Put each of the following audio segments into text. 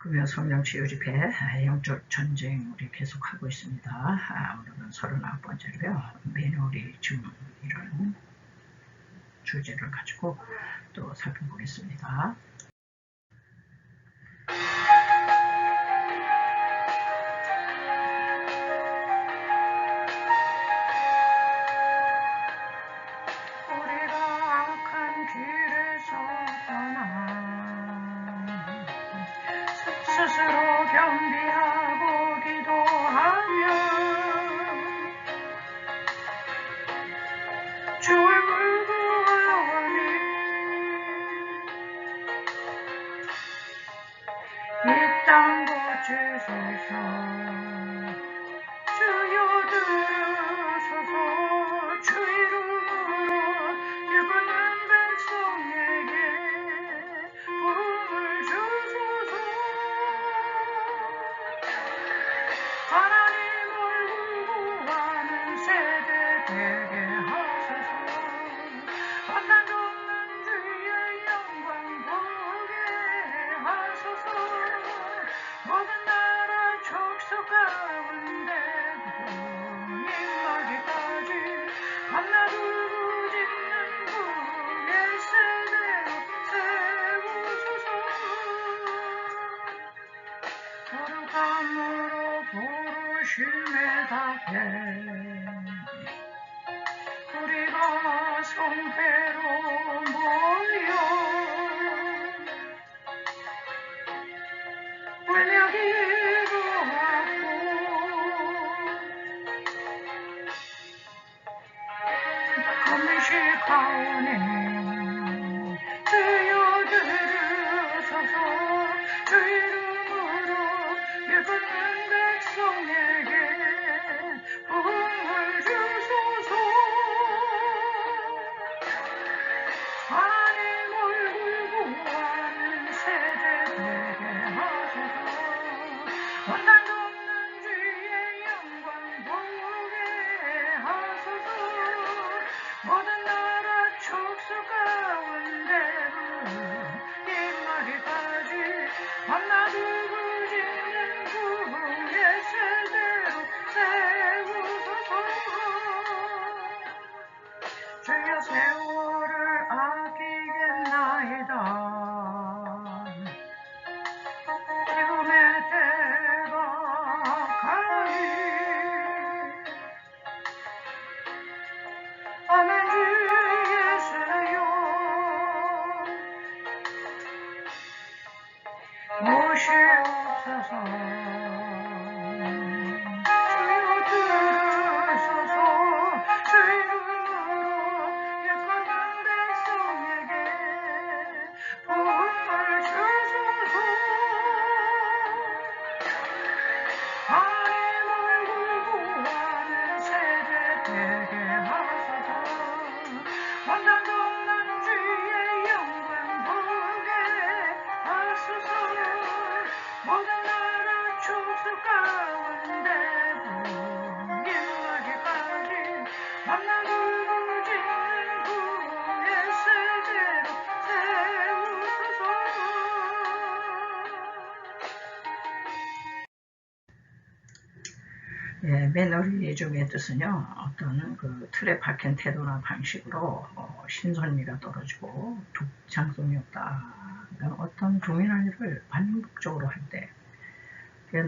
금요 성령 치유집회 영적 전쟁 우리 계속하고 있습니다. 오늘은 39번째로요. 매너리즘이라는 주제를 가지고 또 살펴보겠습니다. 스스로 겸비하고 기도하며 주의 물구하오니 이 땅 고치소서. 주여 들으소서. 주 이름으로 일꾼는 백성에게 부름을 주소서. 하나님을 구하는 세대 되게 하소서. 환난 없는 주의 영광 보게 하소서. 모든 나라 족속 가운데 임하기까지 만나두고 짓는 구의 세대로 세우소서. 거룩함으로 부르심에 답해 우리가 성회로 모여 울며 기도하고 금식하오니 주여 들으소서. 주 이름으로 일꾼는 백성에게 부흥을 주소서. 하나님 얼굴 구하는 세대 되게 하소서. 원단 없는 주의 영광 보게 하소서. 모든 나라 족속 가운데로 임하기까지 만나두고 짓는 구의 세대로 세우소서. 주여 세월을 아끼겠나이다. 지금의 때가 가니 아멘. 주 예수여 모시옵소서. 주여 들으소서. 주 이름으로 일꾼는 백성에게 부흥을 주소서. 하나님 얼굴 구하는 세대 되게 하소서. 원단 없는 주의 영광 보게 하소서. 모든 나라 족속 가운데로 임하기까지 만나두고 짓는 구의 세대로 세우소서. 매너리즘의 뜻은요, 어떤 그 틀에 박힌 태도나 방식으로 신선미가 떨어지고 독창성이 없다. 그러니까 어떤 동일한 일을 반복적으로 할 때,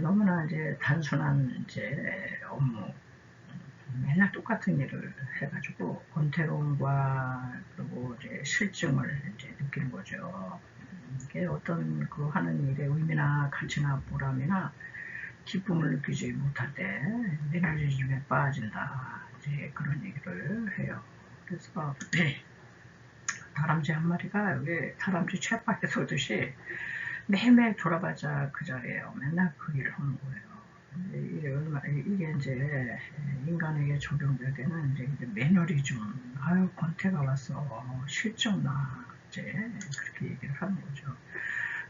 너무나 이제 단순한 이제 업무, 맨날 똑같은 일을 해가지고 권태로움과 그리고 이제 실증을 이제 느끼는 거죠. 이게 어떤 그 하는 일의 의미나 가치나 보람이나 기쁨을 느끼지 못할 때 매너리즘에 빠진다. 이제 그런 얘기를 해요. 그래서 다람쥐 한 마리가 여기 다람쥐 쳇바퀴 돌듯이 매일매일 돌아가자 그 자리에요. 맨날 그 일을 하는 거예요. 이게 이제 인간에게 적용될 때는 이제 매너리즘, 아유 권태가 왔어, 실증나, 이제 그렇게 얘기를 하는 거죠.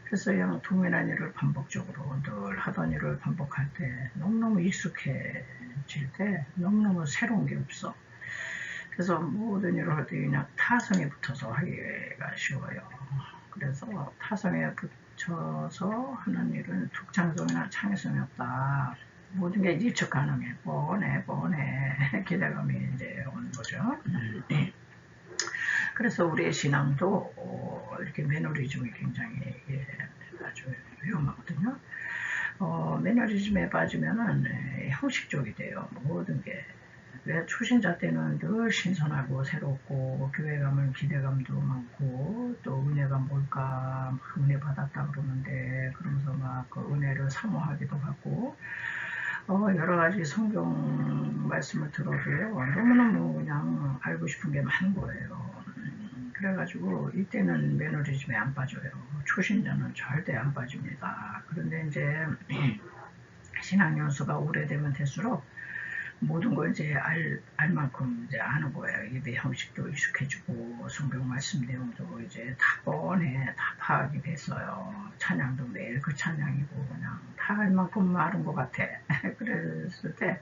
그래서 그냥 동일한 일을 반복적으로 늘 하던 일을 반복할 때 너무너무 익숙해질 때 너무너무 새로운 게 없어. 그래서 모든 일을 할 때 그냥 타성에 붙어서 하기가 쉬워요. 그래서 타성에 맞춰서 하는 일은 독창성이나 창의성이 없다. 모든 게 예측 가능해. 뻔해. 기대감이 이제 오는 거죠. 그래서 우리의 신앙도 이렇게 매너리즘이 굉장히 아주 위험하거든요. 매너리즘에 빠지면은 형식적이 돼요. 모든 게. 왜 초신자 때는 늘 신선하고 새롭고 교회 가면 기대감도 많고 또 은혜가 뭘까 막 은혜 받았다 그러는데 그러면서 막 그 은혜를 사모하기도 하고 여러 가지 성경 말씀을 들어도요 너무너무 그냥 알고 싶은 게 많은 거예요. 그래가지고 이때는 매너리즘에 안 빠져요. 초신자는 절대 안 빠집니다. 그런데 이제 신앙 연수가 오래되면 될수록 모든 걸 이제 알 만큼 이제 아는 거예요. 예배 형식도 익숙해지고 성경 말씀 내용도 이제 다 뻔해 다 파악이 됐어요. 찬양도 매일 그 찬양이고 그냥 다 알 만큼 아는 것 같아. 그랬을 때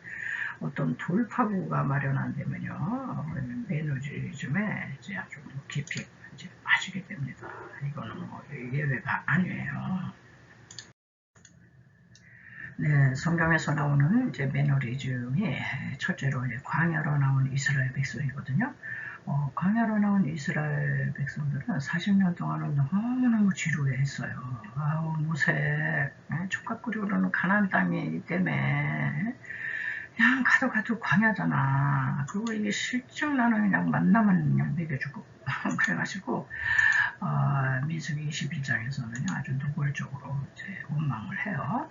어떤 돌파구가 마련 안 되면요 매너리즘에 이제 아주 깊이 이제 빠지게 됩니다. 이거는 뭐 예외가 아니에요. 네, 성경에서 나오는 이제 매너리즘이 첫째로 이제 광야로 나온 이스라엘 백성이거든요. 광야로 나온 이스라엘 백성들은 40년 동안은 너무너무 지루해했어요. 아우 모세 촉각구리로는 가나안 땅이기 때문에 그냥 가도 광야잖아. 그리고 이게 실증 나는 그냥 만나만 그냥 먹여주고 그래가지고 민수기 21장에서는 아주 노골적으로 이제 원망을 해요.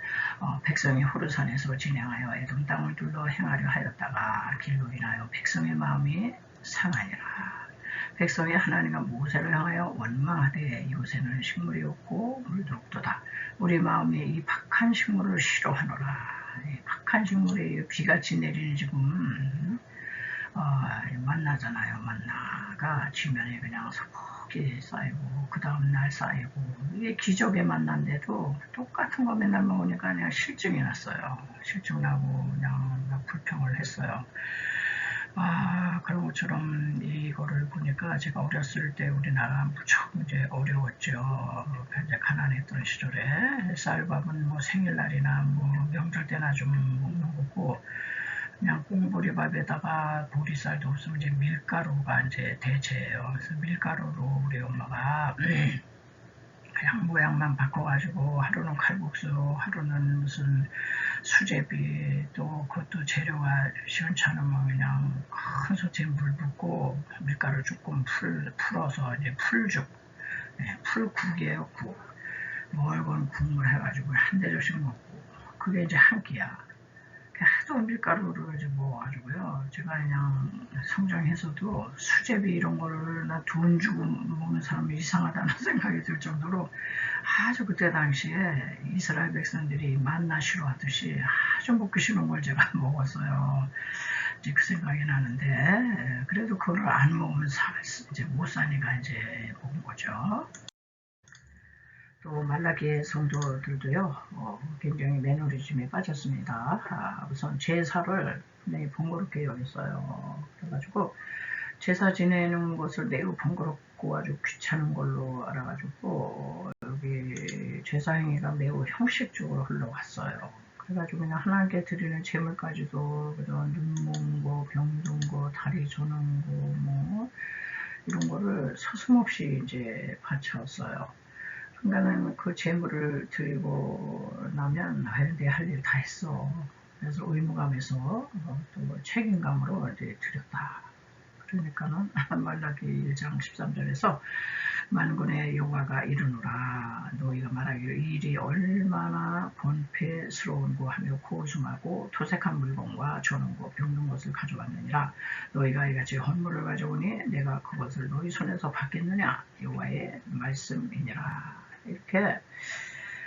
백성이 호르산에서 진행하여 에돔 땅을 둘러 행하려 하였다가 길로 인하여 백성의 마음이 상하니라. 백성이 하나님과 모세를 향하여 원망하되 이곳에는 식물이 없고 물도 없도다. 우리 마음이 이 박한 식물을 싫어하노라. 이 박한 식물이 비같이 내리는 지금 만나잖아요. 만나가 지면에 그냥 석기 쌓이고 그 다음날 쌓이고 이게 기적의 만난데도 똑같은 거 맨날 먹으니까 그냥 실증이 났어요. 실증 나고 그냥 불평을 했어요. 그런 것처럼 이거를 보니까 제가 어렸을 때 우리나라 무척 이제 어려웠죠. 이제 가난했던 시절에 쌀밥은 뭐 생일날이나 뭐 명절 때나 좀 먹는 거고 그냥 꽁보리밥에다가 보리쌀도 없으면 이제 밀가루가 이제 대체예요. 그래서 밀가루로 우리 엄마가 그냥 모양만 바꿔가지고 하루는 칼국수, 하루는 무슨 수제비, 또 그것도 재료가 시원찮으면 그냥 큰 솥에 물 붓고 밀가루 조금 풀어서 이제 풀죽, 풀국이에요, 국. 멀건 국물 해가지고 한 대접씩 먹고 그게 이제 한 끼야. 하도 밀가루를 이제 먹어가지고요. 제가 그냥 성장해서도 수제비 이런 거를 나 돈 주고 먹는 사람이 이상하다는 생각이 들 정도로 아주 그때 당시에 이스라엘 백성들이 만나 싫어하듯이 아주 먹기 싫은 걸 제가 먹었어요. 이제 그 생각이 나는데 그래도 그걸 안 먹으면 이제 못 사니까 이제 먹은 거죠. 또 말라기의 성도들도요 굉장히 매너리즘에 빠졌습니다. 우선 제사를 굉장히 번거롭게 여겼어요. 그래가지고 제사 지내는 것을 매우 번거롭고 아주 귀찮은 걸로 알아가지고 여기 제사 행위가 매우 형식적으로 흘러갔어요. 그래가지고 그냥 하나님께 드리는 제물까지도 그런 눈먼 거, 병든 거, 다리 저는 거, 뭐 이런 거를 서슴없이 이제 바쳤어요. 그러니까는 그 재물을 드리고 나면 내 할 일 다 했어. 그래서 의무감에서 또 책임감으로 이제 드렸다. 그러니까는 말라기 1장 13절에서 만군의 여호와가 이르노라 너희가 말하기를 이 일이 얼마나 권폐스러운고 하며 고숨하고 토색한 물건과 저는고 병든 것을 가져왔느니라 너희가 이같이 헌물을 가져오니 내가 그것을 너희 손에서 받겠느냐 여호와의 말씀이니라. 이렇게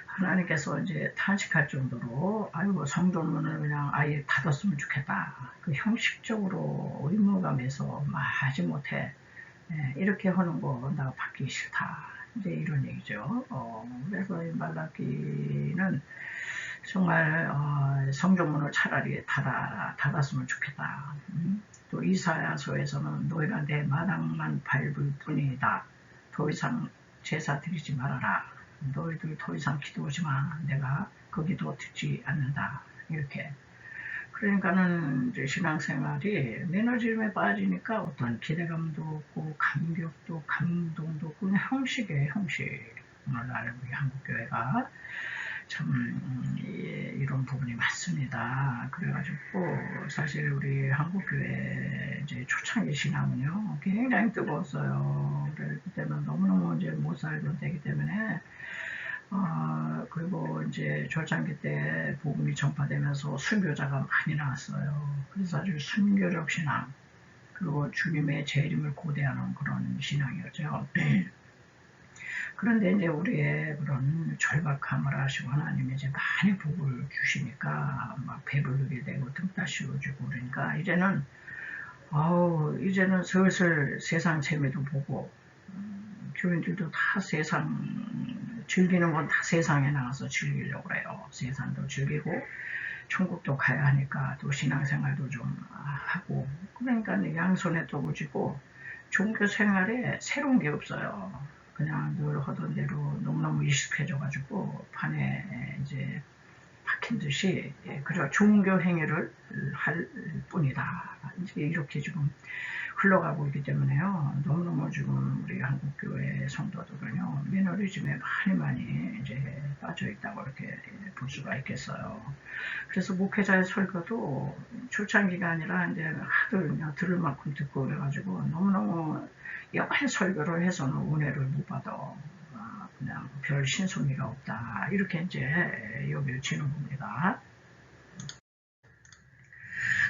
하나님께서 이제 탄식할 정도로 아이고 성전문을 그냥 아예 닫았으면 좋겠다. 그 형식적으로 의무감에서 하지 못해. 이렇게 하는 거 나 받기 싫다. 이제 이런 얘기죠. 그래서 말라기는 정말 성전문을 차라리 닫았으면 좋겠다. 또 이사야서에서는 너희가 내 마당만 밟을 뿐이다. 더 이상 제사 드리지 말아라. 너희들 더 이상 기도하지 마. 내가 그 기도 듣지 않는다. 이렇게. 그러니까는 이제 신앙생활이 매너즘에 빠지니까 어떤 기대감도 없고 감격도 감동도 없고 그냥 형식이에요, 형식. 오늘날 우리 한국교회가 참 이런 부분이 많습니다. 그래가지고 사실 우리 한국교회 이제 초창기 신앙은요 굉장히 뜨거웠어요. 그때는 너무너무 이제 못 살던 때이기 때문에 그리고 이제 초창기 때 복음이 전파되면서 순교자가 많이 나왔어요. 그래서 아주 순교적 신앙 그리고 주님의 재림을 고대하는 그런 신앙이었죠. 그런데 이제 우리의 그런 절박함을 아시고 하나님이 이제 많이 복을 주시니까 막 배부르게 되고 등 따시워주고 그러니까 이제는 슬슬 세상 재미도 보고 교인들도 다 세상 즐기는 건 다 세상에 나가서 즐기려고 그래요. 세상도 즐기고 천국도 가야 하니까 또 신앙생활도 좀 하고 그러니까 양손에 떡을 쥐고 종교 생활에 새로운 게 없어요. 그냥 늘 하던 대로 너무너무 익숙해져가지고 판에 이제 박힌 듯이 그저 종교 행위를 할 뿐이다. 이제 이렇게 지금 흘러가고 있기 때문에요. 너무너무 지금 우리 한국교회 성도들은요 매너리즘에 많이 이제 빠져 있다고 이렇게 볼 수가 있겠어요. 그래서 목회자의 설교도 초창기가 아니라 이제 하도 그냥 들을 만큼 듣고 그래가지고 너무너무 여간 설교를 해서는 은혜를 못 받아. 그냥 별 신소미가 없다. 이렇게 이제 여겨지는 겁니다.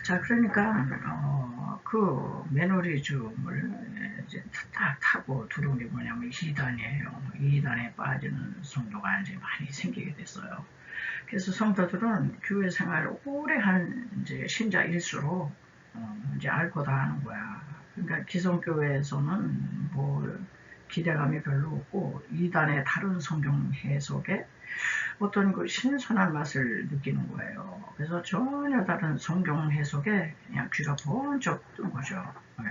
자, 그러니까 그 매너리즘을 이제 딱 타고 들어온 게 뭐냐면 이단이에요. 이단에 빠지는 성도가 이제 많이 생기게 됐어요. 그래서 성도들은 교회 생활을 오래 한 이제 신자일수록 이제 앓고 다 하는 거야. 그러니까 기성교회에서는 뭐 기대감이 별로 없고 이단의 다른 성경 해석에 어떤 그 신선한 맛을 느끼는 거예요. 그래서 전혀 다른 성경 해석에 그냥 귀가 번쩍 뜨는 거죠. 네.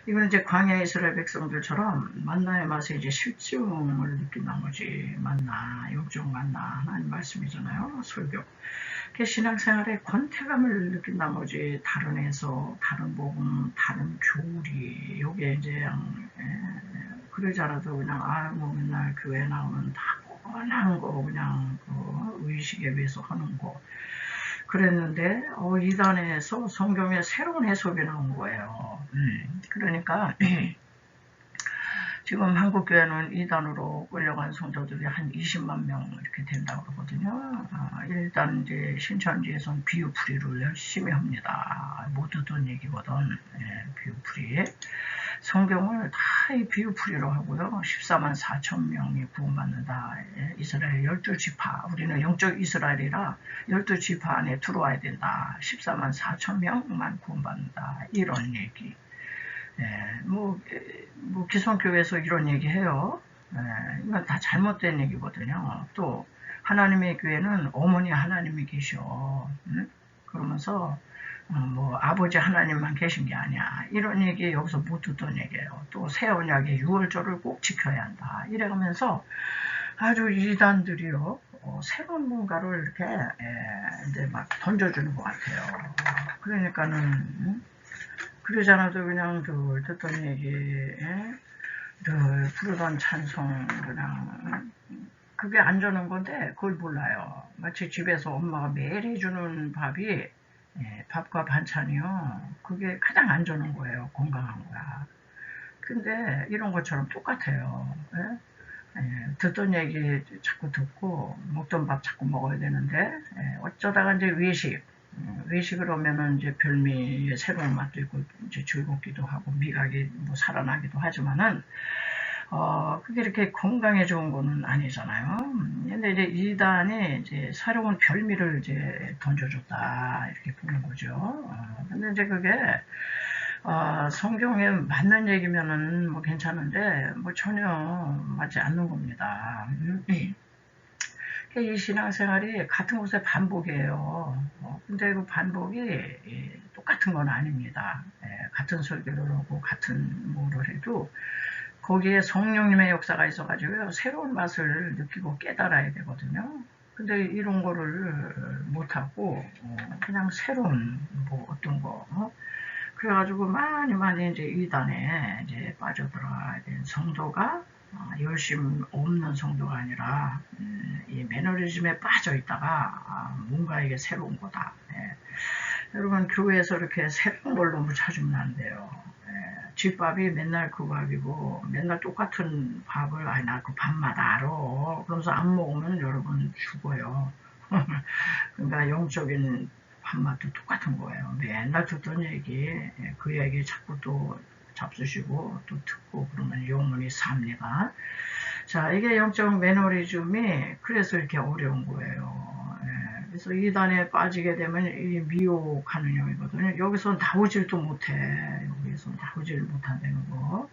이건 이제 광야 이스라엘 백성들처럼 만나의 맛에 이제 실증을 느낀 나머지 만나, 영적 만나 하나님 말씀이잖아요. 설교. 신앙생활에 권태감을 느낀 나머지 다른 해석, 다른 복음, 다른 교리 요게 이제 그러지 않아도 그냥 뭐 맨날 교회 나오면 다 뻔한 거 그냥 그 의식에 비해서 하는 거 그랬는데 이단에서 성경의 새로운 해석이 나온 거예요. 그러니까 지금 한국교회는 이단으로 끌려간 성도들이 한 20만 명 이렇게 된다고 그러거든요. 일단 이제 신천지에서는 비유풀이를 열심히 합니다. 못 듣던 얘기거든. 비유풀이. 성경을 다 이 비유풀이로 하고요. 14만 4천 명이 구원받는다. 이스라엘 12지파. 우리는 영적 이스라엘이라 12지파 안에 들어와야 된다. 14만 4천 명만 구원받는다. 이런 얘기. 뭐 기성교회에서 이런 얘기해요. 이건 다 잘못된 얘기거든요. 또 하나님의 교회는 어머니 하나님이 계셔. 그러면서 뭐 아버지 하나님만 계신 게 아니야. 이런 얘기 여기서 못 듣던 얘기예요. 또 새 언약의 유월절을 꼭 지켜야 한다. 이래가면서 아주 이단들이요 새로운 뭔가를 이렇게 이제 막 던져주는 것 같아요. 그러니까는 그러지 않아도 그냥 듣던 얘기, 부르던 찬송 그냥 그게 안 주는 건데 그걸 몰라요. 마치 집에서 엄마가 매일 해주는 밥이 밥과 반찬이요. 그게 가장 안 주는 거예요. 건강한 거야. 근데 이런 것처럼 똑같아요. 듣던 얘기 자꾸 듣고 먹던 밥 자꾸 먹어야 되는데 어쩌다가 이제 외식을 하면은 이제 별미의 새로운 맛도 있고 이제 즐겁기도 하고 미각이 뭐 살아나기도 하지만은 그게 이렇게 건강에 좋은 거는 아니잖아요. 근데 이제 이단이 이제 새로운 별미를 이제 던져줬다 이렇게 보는 거죠. 근데 이제 그게 성경에 맞는 얘기면은 뭐 괜찮은데 뭐 전혀 맞지 않는 겁니다. 이 신앙생활이 같은 곳에 반복이에요. 근데 그 반복이 똑같은 건 아닙니다. 같은 설교를 하고 같은 뭐를 해도 거기에 성령님의 역사가 있어가지고요. 새로운 맛을 느끼고 깨달아야 되거든요. 근데 이런 거를 못하고, 그냥 새로운, 뭐, 어떤 거, 그래가지고 많이 이제 이단에 이제 빠져들어야 된 성도가, 열심 없는 성도가 아니라, 이 매너리즘에 빠져 있다가, 뭔가 이게 새로운 거다. 예. 여러분, 교회에서 이렇게 새로운 걸 너무 찾으면 안 돼요. 예. 집밥이 맨날 그 밥이고, 맨날 똑같은 밥을, 아니, 나 그 밥맛 알아. 그러면서 안 먹으면 여러분 죽어요. 그러니까 영적인 밥맛도 똑같은 거예요. 맨날 듣던 얘기, 그 얘기 자꾸 또 잡수시고 또 듣고 그러면 영혼이 삽니다. 자, 이게 영적 매너리즘이 그래서 이렇게 어려운 거예요. 그래서 이단에 빠지게 되면 이 미혹하는 영이거든요. 여기서 나오질도 못해. 여기서 나오질 못한다는 거.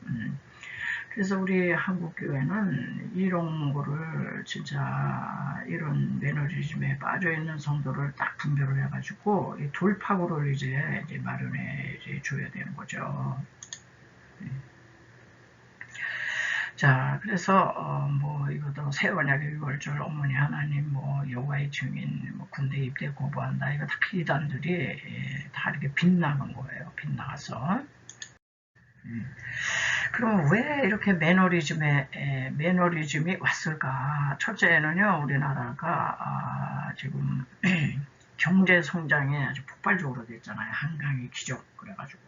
그래서 우리 한국교회는 이런 거를 진짜 이런 매너리즘에 빠져있는 성도를 딱 분별을 해가지고 돌파구를 이제 마련해 줘야 되는 거죠. 자, 그래서 뭐 이것도 새 언약의 유월절, 어머니 하나님, 뭐 여호와의 증인, 뭐 군대 입대 거부한다, 이거 다 이단들이 다 이렇게 빗나간 거예요. 빗나가서. 그럼 왜 이렇게 매너리즘이 왔을까? 첫째는요, 우리나라가 지금 경제 성장이 아주 폭발적으로 됐잖아요. 한강의 기적 그래가지고.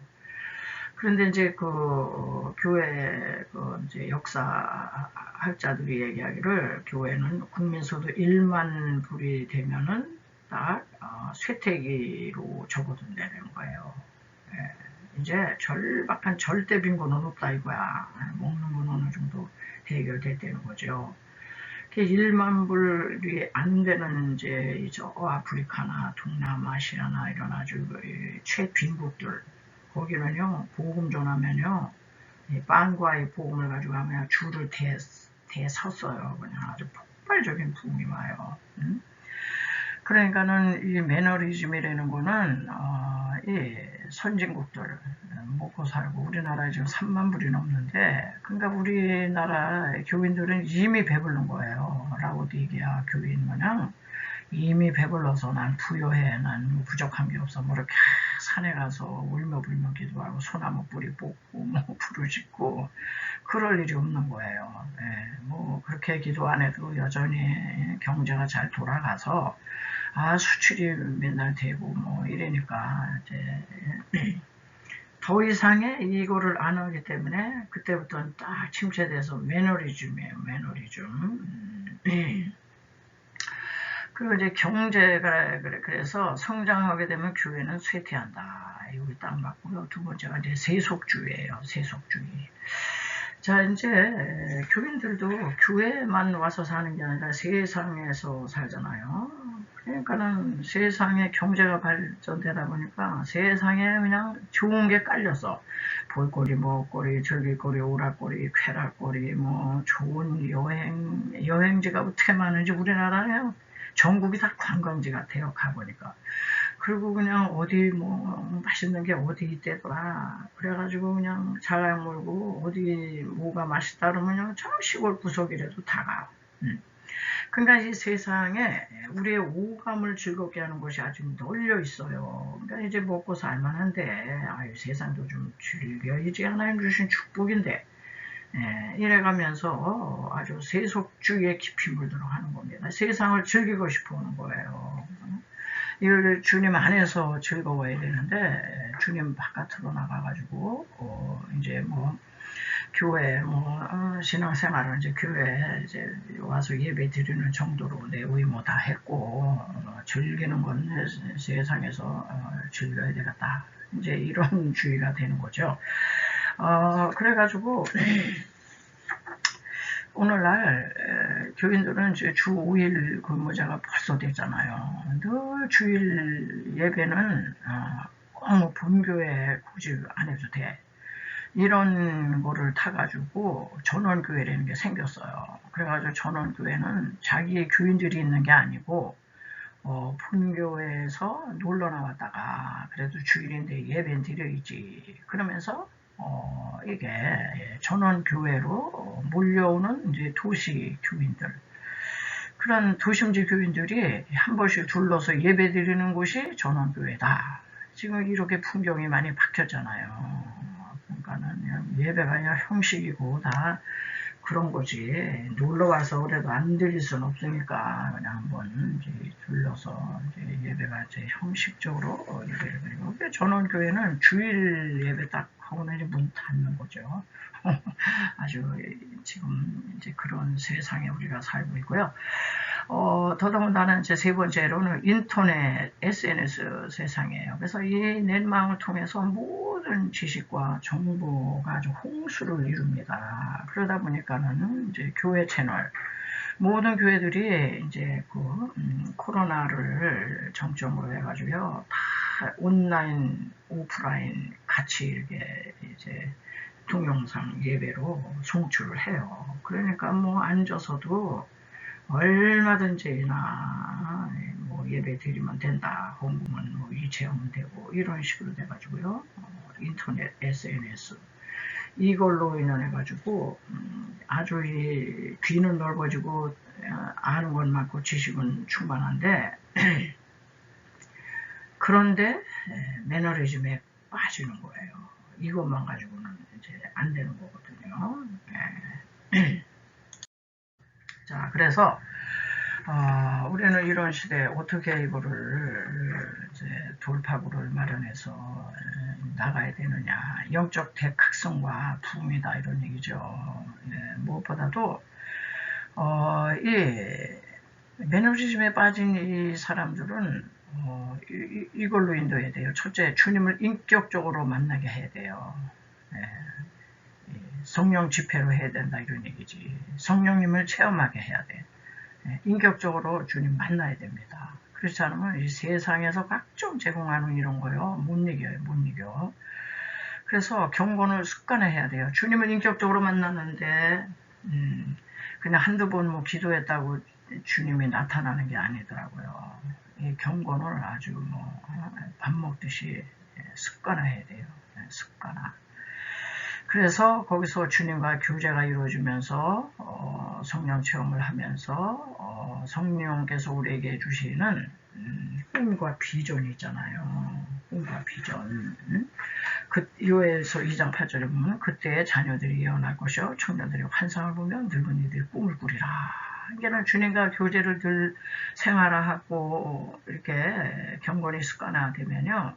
그런데 이제 그 교회 그 이제 역사학자들이 얘기하기를 교회는 국민소득 1만 불이 되면은 딱 쇠퇴기로 접어든다는 거예요. 예. 이제 절박한 절대 빈곤은 없다 이거야. 먹는 건 어느 정도 해결됐다는 거죠. 1만 불이 안 되는 이제 아프리카나 동남아시아나 이런 아주 최빈국들 거기는요 보금 전하면요 빵과 이 보금을 가지고 가면 줄을 대섰어요. 그냥 아주 폭발적인 부음이 와요. 그러니까는 이 매너리즘이라는 거는 이 선진국들 먹고 살고 우리나라에 지금 3만 불이 넘는데 그러니까 우리나라 교인들은 이미 배부른 거예요. 라오디게아 교인 마냥 이미 배불러서 난 부여해 난 부족한 게 없어 뭐 이렇게 산에 가서 울며불며 기도하고 소나무 뿌리 뽑고 뭐 불을 짓고 그럴 일이 없는 거예요. 뭐 그렇게 기도 안 해도 여전히 경제가 잘 돌아가서 수출이 맨날 되고 뭐 이러니까 이제 더 이상의 이거를 안 하기 때문에 그때부터는 딱 침체돼서 매너리즘이에요. 매너리즘. 그리고 이제 경제가 그래서 성장하게 되면 교회는 쇠퇴한다. 이거 딱 맞고요. 두 번째가 이제 세속주의예요. 세속주의. 자, 이제 교인들도 교회만 와서 사는 게 아니라 세상에서 살잖아요. 그러니까는 세상에 경제가 발전되다 보니까 세상에 그냥 좋은 게 깔려서 볼거리, 먹거리, 즐길거리, 오락거리, 쾌락거리, 뭐 좋은 여행지가 어떻게 많은지 우리나라는 전국이 다 관광지 같아요. 가보니까. 그리고 그냥 어디 뭐 맛있는 게 어디 있대더라. 그래가지고 그냥 자랑 몰고 어디 뭐가 맛있다 그러면 그냥 저 시골 구석이라도 다 가. 그러니까 이 세상에 우리의 오감을 즐겁게 하는 것이 아주 널려 있어요. 그러니까 이제 먹고 살만한데 세상도 좀 즐겨야지 하나님 주신 축복인데 이래가면서 아주 세속주의에 깊이 물들어 하는 겁니다. 세상을 즐기고 싶어 하는 거예요. 이걸 주님 안에서 즐거워야 되는데 주님 바깥으로 나가가지고 이제 뭐 교회 뭐 신앙생활을 이제 교회 이제 와서 예배 드리는 정도로 내 의무 다 했고 즐기는 건 세상에서 즐겨야 되겠다. 이제 이런 주의가 되는 거죠. 그래가지고 오늘날 교인들은 주 5일 근무제가 벌써 됐잖아요. 늘 주일 예배는 꼭 본교회 굳이 안 해도 돼. 이런 거를 타가지고 전원교회라는 게 생겼어요. 그래가지고 전원교회는 자기 교인들이 있는 게 아니고 본교회에서 놀러 나왔다가 그래도 주일인데 예배 드려야지 그러면서 이게 전원교회로 몰려오는 이제 도시 교인들, 그런 도심지 교인들이 한 번씩 둘러서 예배 드리는 곳이 전원교회다. 지금 이렇게 풍경이 많이 바뀌었잖아요. 그러니까는 예배가 그냥 형식이고 다 그런 거지. 놀러 와서 그래도 안 들릴 수는 없으니까 그냥 한번 이제 둘러서 이제 예배가 이제 형식적으로 예배를 드리고, 전원교회는 주일 예배 딱 하고는 이제 문 닫는 거죠. 아주 지금 이제 그런 세상에 우리가 살고 있고요. 더더군다나 이제 세 번째로는 인터넷, SNS 세상이에요. 그래서 이 넷망을 통해서 모든 지식과 정보가 아주 홍수를 이룹니다. 그러다 보니까는 이제 교회 채널, 모든 교회들이 이제 그 코로나를 정점으로 해가지고요, 다 온라인, 오프라인 같이 이렇게 이제 동영상 예배로 송출을 해요. 그러니까 뭐 앉아서도 얼마든지나 뭐 예배 드리면 된다. 헌금은 뭐 이체하면 되고 이런 식으로 돼가지고요. 인터넷, SNS 이걸로 인해 가지고 아주 이 귀는 넓어지고 아는 건 많고 지식은 충만한데 그런데 매너리즘에 빠지는 거예요. 이것만 가지고는 이제 안 되는 거거든요. 자, 그래서 우리는 이런 시대에 어떻게 이거를 이제 돌파구를 마련해서 나가야 되느냐. 영적 대각성과 부흥이다 이런 얘기죠. 무엇보다도 이 매너리즘에 빠진 이 사람들은 이걸로 인도해야 돼요. 첫째, 주님을 인격적으로 만나게 해야 돼요. 성령 집회로 해야 된다 이런 얘기지. 성령님을 체험하게 해야 돼. 인격적으로 주님 만나야 됩니다. 그렇지 않으면 이 세상에서 각종 제공하는 이런 거요 못 이겨요. 못 이겨. 그래서 경건을 습관화해야 돼요. 주님을 인격적으로 만났는데 그냥 한두 번 뭐 기도했다고 주님이 나타나는 게 아니더라고요. 이 경건을 아주 뭐 밥 먹듯이 습관화해야 돼요. 습관화. 그래서 거기서 주님과 교제가 이루어지면서 성령 체험을 하면서 성령께서 우리에게 주시는 꿈과 비전이 있잖아요. 꿈과 비전. 그 요에서 2장 8절에 보면 그때의 자녀들이 예언할 것이요 청년들이 환상을 보면 늙은이들이 꿈을 꾸리라. 이게는 주님과 교제를 늘 생활하고 이렇게 경건이 습관화되면요.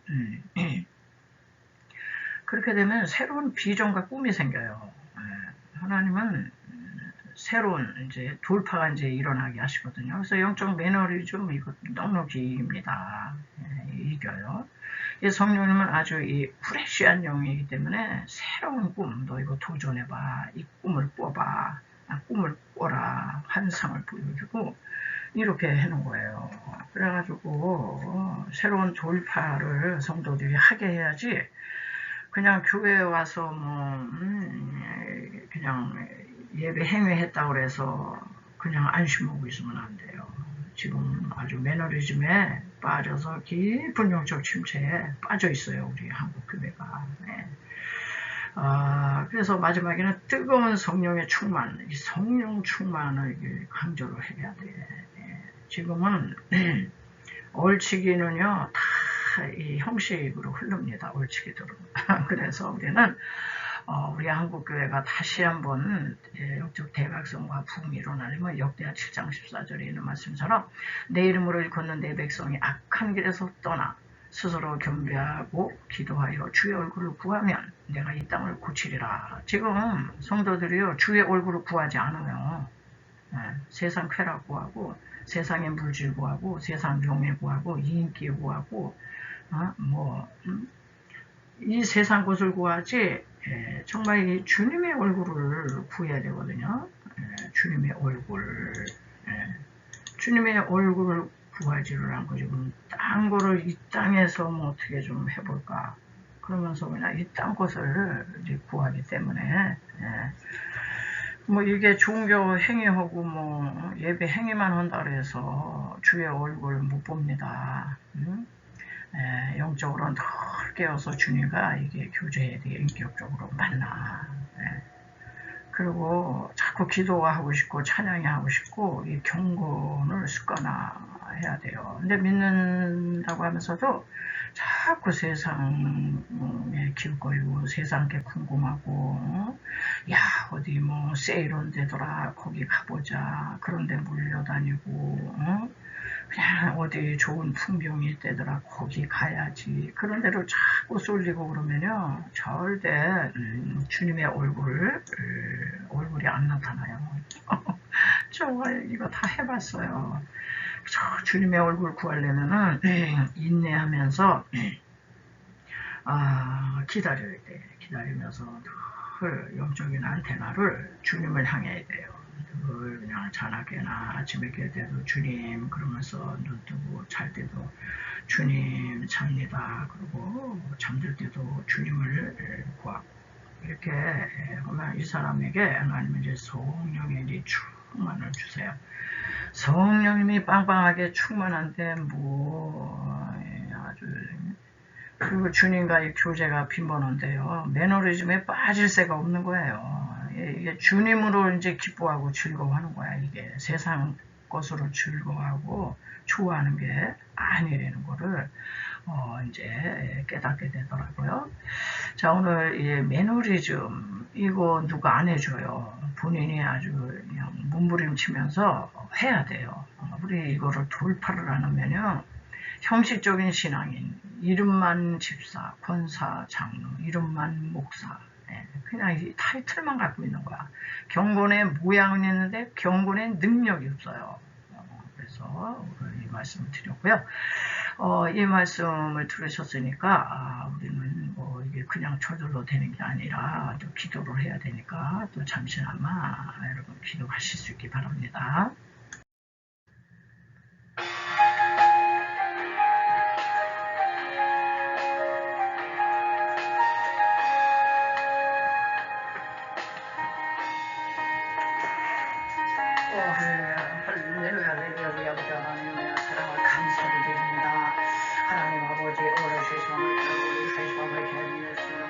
그렇게 되면 새로운 비전과 꿈이 생겨요. 하나님은 새로운 이제 돌파가 이제 일어나게 하시거든요. 그래서 영적 매너리즘 이거 넉넉히입니다. 이겨요. 이 성령님은 아주 이 프레시한 영이기 때문에 새로운 꿈, 너 이거 도전해봐. 이 꿈을 꿔봐. 꿈을 꿔라. 환상을 보여주고 이렇게 해놓은 거예요. 그래가지고 새로운 돌파를 성도들이 하게 해야지 그냥 교회에 와서 뭐 그냥 예배 행위했다고 그래서 그냥 안심하고 있으면 안 돼요. 지금 아주 매너리즘에 빠져서 깊은 영적 침체에 빠져 있어요. 우리 한국 교회가. 그래서 마지막에는 뜨거운 성령의 충만, 이 성령 충만을 강조를 해야 돼. 지금은 얽히기는요 다 이 형식으로 흐릅니다. 얽히기들은. 그래서 우리는 우리 한국교회가 다시 한번 영적 대각성과 부흥이 일어나려면 역대하 7장 14절에 있는 말씀처럼 내 이름으로 일컫는 내 백성이 악한 길에서 떠나 스스로 겸비하고 기도하여 주의 얼굴을 구하면 내가 이 땅을 고치리라. 지금 성도들이요 주의 얼굴을 구하지 않아요. 세상 쾌락 구하고 세상의 물질 구하고 세상 명예 구하고 인기 구하고 이 세상 것을 구하지 정말 이 주님의 얼굴을 구해야 되거든요. 주님의 얼굴, 주님의 얼굴을 구하지를 않고 지금 딴 거를 이 땅에서 뭐 어떻게 좀 해볼까 그러면서 그냥 이 땅 것을 이제 구하기 때문에 뭐 이게 종교 행위하고 뭐 예배 행위만 한다 그래서 주의 얼굴 못 봅니다. 영적으로 늘 깨어서 주님과 이게 교제에 대해 인격적으로 만나. 그리고 자꾸 기도가 하고 싶고 찬양이 하고 싶고 이 경건을 습관화해야 돼요. 근데 믿는다고 하면서도 자꾸 세상에 기웃거리고 세상에 궁금하고 야 어디 뭐 세일온 데더라 거기 가보자 그런데 몰려다니고 그냥 어디 좋은 풍경이 있대더라 거기 가야지 그런 데로 자꾸 쏠리고 그러면요 절대 주님의 얼굴이 안 나타나요. 저 이거 다 해봤어요. 주님의 얼굴 구하려면은 인내하면서 기다려야 돼. 기다리면서 늘 영적인 안테나를 주님을 향해야 돼요. 늘 그냥 자나깨나 아침에 깰 때도 주님 그러면서 눈 뜨고 잘 때도 주님 잡니다. 그리고 잠들 때도 주님을 구하고 이렇게 하면 이 사람에게 하나님은 이제 성령의 이제 충만을 주세요. 성령님이 빵빵하게 충만한데 아주 그리고 주님과의 교제가 빈번한데요. 매너리즘에 빠질 새가 없는 거예요. 이게 주님으로 이제 기뻐하고 즐거워하는 거야. 이게 세상 것으로 즐거워하고 좋아하는 게 아니라는 거를 이제 깨닫게 되더라고요. 자, 오늘 이 매너리즘 이거 누가 안 해줘요. 본인이 아주 그냥 몸부림치면서 해야 돼요. 우리 이거를 돌파를 안 하면요. 형식적인 신앙인, 이름만 집사, 권사, 장로, 이름만 목사, 그냥 이 타이틀만 갖고 있는 거야. 경건의 모양은 있는데 경건의 능력이 없어요. 그래서 오늘 이 말씀을 드렸고요. 이 말씀을 들으셨으니까 우리는 뭐 이게 그냥 저절로 되는 게 아니라 또 기도를 해야 되니까 또 잠시나마 여러분 기도하실 수 있기 바랍니다. 할렐루야 아버지 하나님의 사랑을 감사를 드립니다. 하나님 아버지 오늘 세상을 우리 세상을 개미했으면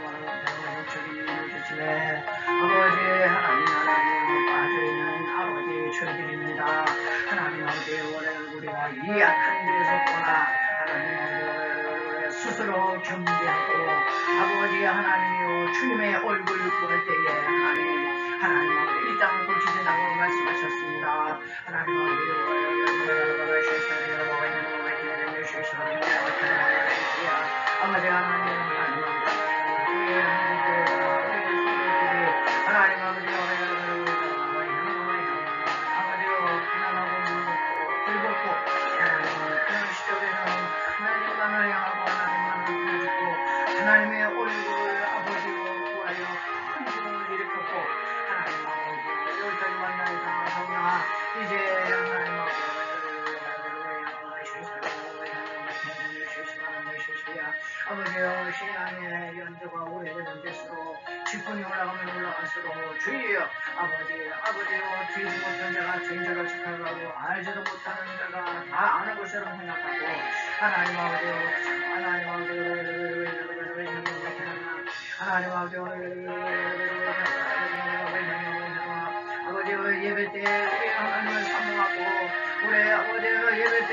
영적인 눈을 주시네. 아버지 하나님 빠져있는 아버지 저희들입니다. 하나님 아버지 오늘 우리가 이 약한 데서 떠나 하나님 아버지 스스로 겸비하고 아버지 하나님이요 주님의 얼굴 볼 때에 하나님 아버지 이 땅을 고치신다고 말씀하셨습니다. 하나님 아버지 아버지 하나님 하나님의 얼굴을 아버지로 구하여 큰 기쁨을 일으켰고 하나님 아버지 여기까지 만나니까 하오나 이제 하나님 아버지여 신앙의 연주가 오래되는 데수록 직분이 올라가면 올라갈수록 주여 아버지여 뒤지 못한 자가 죄인자를 착각하고 알지도 못하는 자가 다 아는 것처럼 생각하고 하나님 아버지여 아버지여 예배 때 우리 하나님을 사모하고 우리 아버지여 예배 때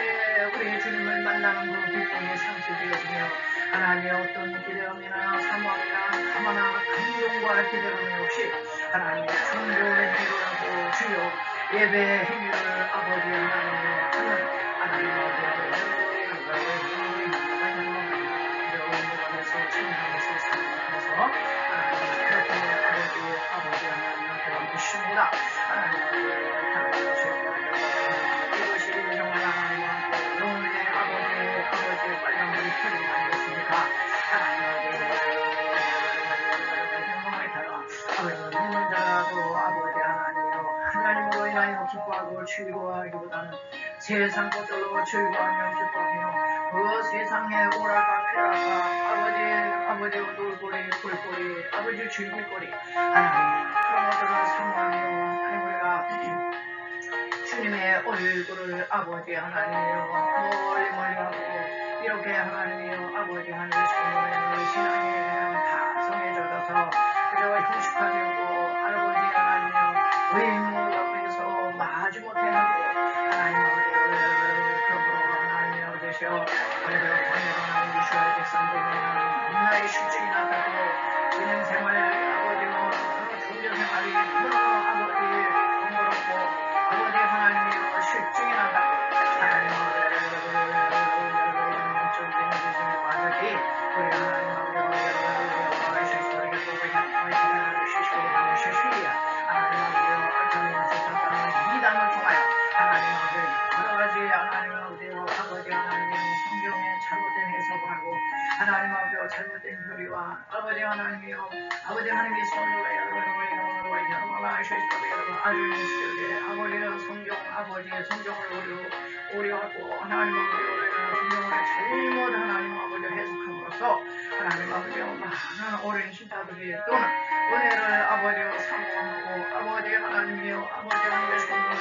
우리 주님을 만나는 그 기쁨이 상실되어지며 하나님의 어떤 기대감이나 사모함이나 가마나 감동과 기대감이 없이 하나님의 충고의 기도라고 주여 예배 행위를 아버지 하나님으로 하는 하나님 아버지 찬양하면서 사랑하면서 하나님 그렇게 아버지 하나님한테 모십니다. 하나님 이것이 정말 하나님한테 영혼의 아버지 빨간불이 켜진 게 아니겠습니까? 하나님 아버지 믿는 자라도 아버지 하나님으로 인하여 기뻐하고 즐거워하기보다는 세상 것들로 즐거워하며 기뻐하며 그 세상에 오락가피라가 아버지 놀거리 볼거리 아버지 즐길거리 하나님 그런 것들을 사모하며 우리가 주님의 얼굴을 아버지 하나님이여 멀리 하고 이렇게 하나님이여 아버지 하나님의 성령의 신앙이 그냥 다 성해져서 그저 형식화되고 아버지 하나님이여 의무가 위해서 마지 못해하고 하나님 아버지 그러므로 하나님이여 되시어 그래도 당연한 이스라엘 백성들에게는 문화의 실증이 나타나고 진행생활 아버지여 종교 생활이 너무 아버지 번거롭고 아버지 하나님이여 실증이 난다고 하나님 영적인 믿음의 반석이 우리 하나님 이단을 통하여 하나님 여러 가지 하나님 아버지 하나님 성경의 잘못된 해석을 하고 하나님 아버지 잘못된 교리와 아버지 하나님이여 아버지 하나님의 손으로 아버지의 성경 아버지의 성경을 오려하고 하나님 아버지의 성경을 잘못 하나님 아버지 해석함으로써 하나님 아버지의 많은 어린 신자들이 또는 은혜를 아버지여 사모하고 아버지 하나님이여 아버지 하나님의 성경을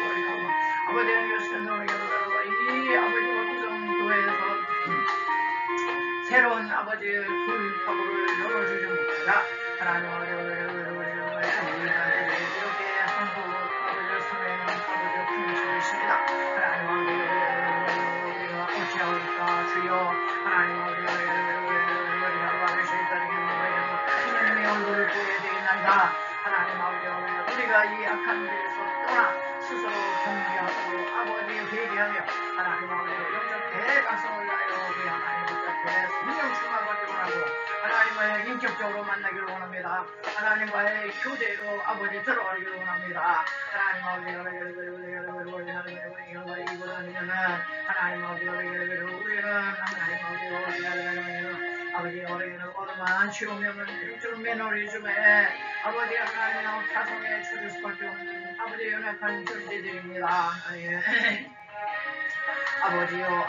오려하고 아버지 하나님의 성경을 이 아버지와 기성교회에서 새로운 아버지의 돌파구를 열어주지 못하자 하나님 이렇게 한국 아버지의 사회는 아버지의 분실을 십니다. 하나님 우리가 어찌하오리까 주여 하나님 하나님의 얼굴을 보여야 되겠나이다. 하나님 아버지 우리가 이 악한 길에서 떠나 스스로 경계하고 아버지 회개하며 하나님 아버지 영적 대각성을 위하여 우리 하나님 앞에 성령 충만하기를 원하고 하나님을 인격적으로 만나기를 원합니다. 하나님과의 교제로 아버지 들어가기를 원합니다. 하나님 아버지 이보다는 하나님 아버지 우리는 하나님 아버지 어린이는 어느만 치우면은 영적 매너리즘에 아버지 하나님 타성에 처질 수밖에 없는 아버지 연약한 존재들입니다. 아버지요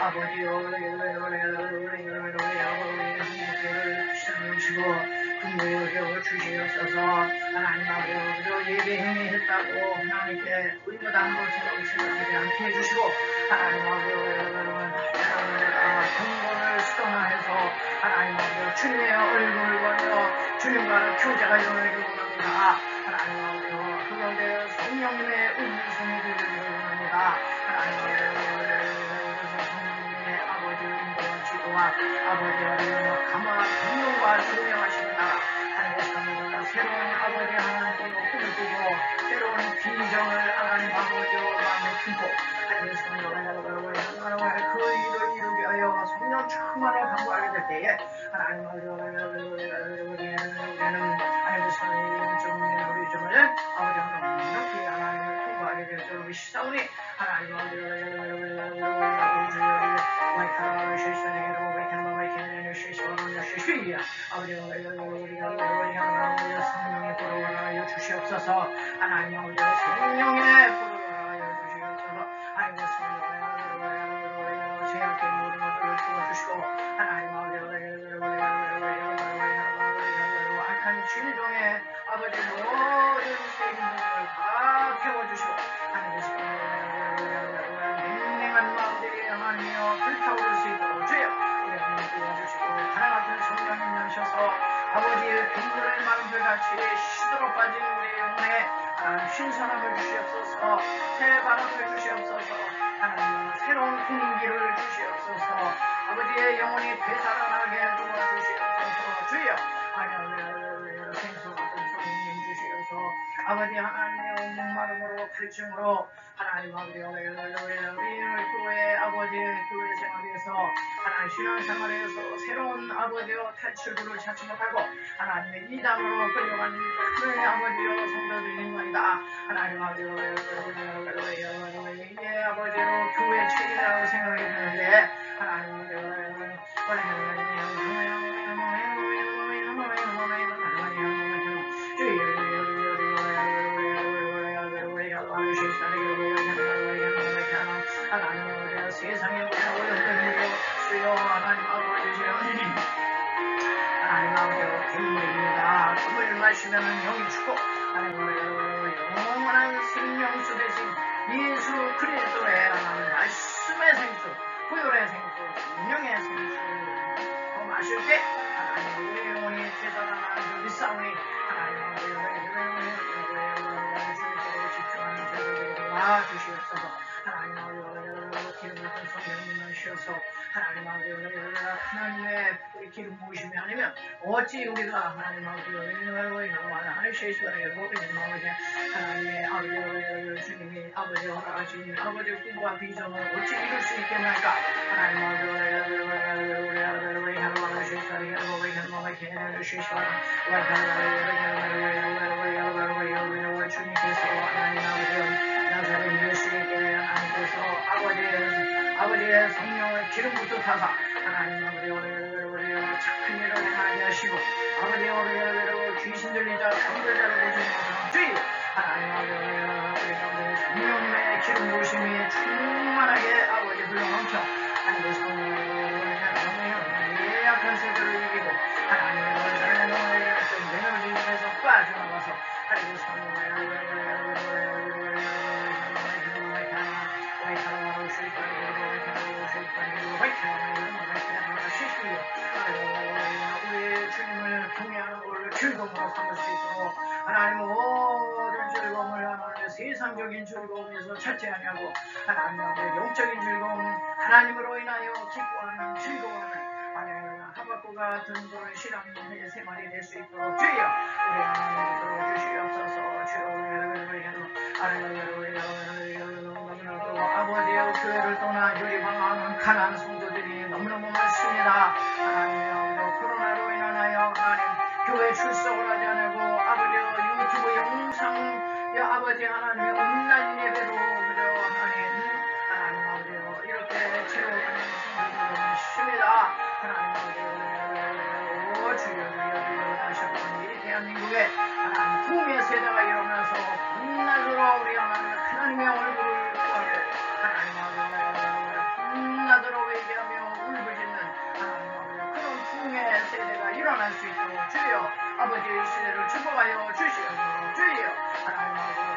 시장하시고 분노를 주시옵소서. 하나님 아버지 예배 행위했다고 하나님께 의무당한 것처럼 생각하지 않게 해주시고 하나님 아버지 경건을 수동화해서 하나님 아버지 주님의 얼굴을 보며 주님과 교제가 일어나기를 원합니다. 하나님 아버지 그 가운데 성령님의 음성이 들리기를 원합니다. 하나님 성령님의 아버지 인도와 지도와 아버지의 감화 분노가 조명하십니다. 하나님의 새로운 아버지 하나님의 꿈을 꾸고 새로운 비전을 하나님 아버지와 마음에 품고 하나님의 성령을 그 일을 이루게 하여 성령 충만을 강구하게 될 때에 하나님 아버지 하나님의 성령의 우리 점을 아버지가 넉넉히 하나님을 통과하게 될 줄 믿사오니 하나님 아버지 성령의 불을 하여 주시옵소서. 하나님 아버지 성령의 불을 하여 주시옵소서. 하나님 성령의 제약된 모든 것들을 주어주시고 하나님 아버지 악한 진동의 아버지 모든 세균들을 다 태워주시고 하나님 냉랭한 마음들이 하나님이여 불타오를 수 있도록 주여 우리 하나님 도와주시고 하나 같은 성령님 나셔서 아버지의 빙굴의 마음들같이 시들어 빠진 우리 영혼에 신선함을 주시옵소서. 새 바람을 주시옵소서. 하나님 새로운 분위기를 주시옵소서. 아버지의 영혼이 되살아나게 도와주시옵소서. 주여 하나님 생수 같은 성령 주시옵소서. 아버지 하나님의 목마름으로 갈증으로 하나님 아버지 우리 교회 아버지 교회 생활에서 하나님 신앙생활에서 새로운 아버지여 탈출구를 찾지 못하고 하나님의 이단으로 끌려간 하나님의 아버지여 성도들입니다. 하나님 아버지여 이게 아버지로 교회 책임이라고 생각이 드는데 하나님 하나님 세상에 오염된 수요 하나님 아버지 하나님 아버지 빗물입니다. 그 물 마시면 영이 죽고 하나님 영원한 생명수 대신 예수 그리스도의 하나님 말씀의 생수 보혈의 생수 성령의 생수 때 하나님 우리 영혼이 제사장 하나님 믿사오니 하나님 주님께로 집중하는 자들 되게 도와주시옵소서. 하나님 기름 같은 성령님만 쉬어서 하나님 하나님의 우리 기름 부으심이 아니면 어찌 우리가 하나님 하나님의 실수하게 하나님의 아버지 주님이 아버지 허락하신 아버지 꿈과 비전을 어찌 이룰 수 있겠나이까. 하나님 주님께서 하나님 아버지 나사렛 예수에게 하나님께서 아버지의 성령을 기름 부탁하사 하나님 아버지 착한 일을 행하게 하시고 아버지 귀신 들린 자 병들자를 고치는 것은 주의 하나님 아버지 성령의 기름 부으심이 충만하게 아버지 흘러넘쳐 하나님의 성령을 예약한 세대를 이기고 하나님의 에너지에서 빠져나가서 하나님의 성령을 우리 주님을 경외하는 것을 즐거움으로 삼을 수 있도록 하나님 모든 즐거움을 하나님의 세상적인 즐거움에서 찾지 아니하고 하나님의 영적인 즐거움 하나님으로 인하여 기뻐하는 즐거워하는 하박국 같은 그런 신앙의 생활이 될 수 있도록 주여 우리 하나님 들어주시옵소서. 주여 아버지의 교회를 떠나 유리방황하는 가난한 성도들이 너무너무 많습니다. 하나님 코로나로 인하여 하나님 교회 출석을 하지 않고 아버지 유튜브 영상 아버지 하나님의 온라인 예배로 그저 하나님 아버지 이렇게 채워가는 성도들이 많습니다. 하나님 아버지 주여 다시 한번 이 대한민국에 하나님 구원의 세대가 일어나서 밤낮으로 우리 하나님의 얼굴을 구하고 하나님 밤낮으로 회개하며 울부짖는 하나님 그런 구원의 세대가 일어날 수 있도록 주여 아버지 이 시대를 축복하여 주시옵소서. 주여 하나님 아버지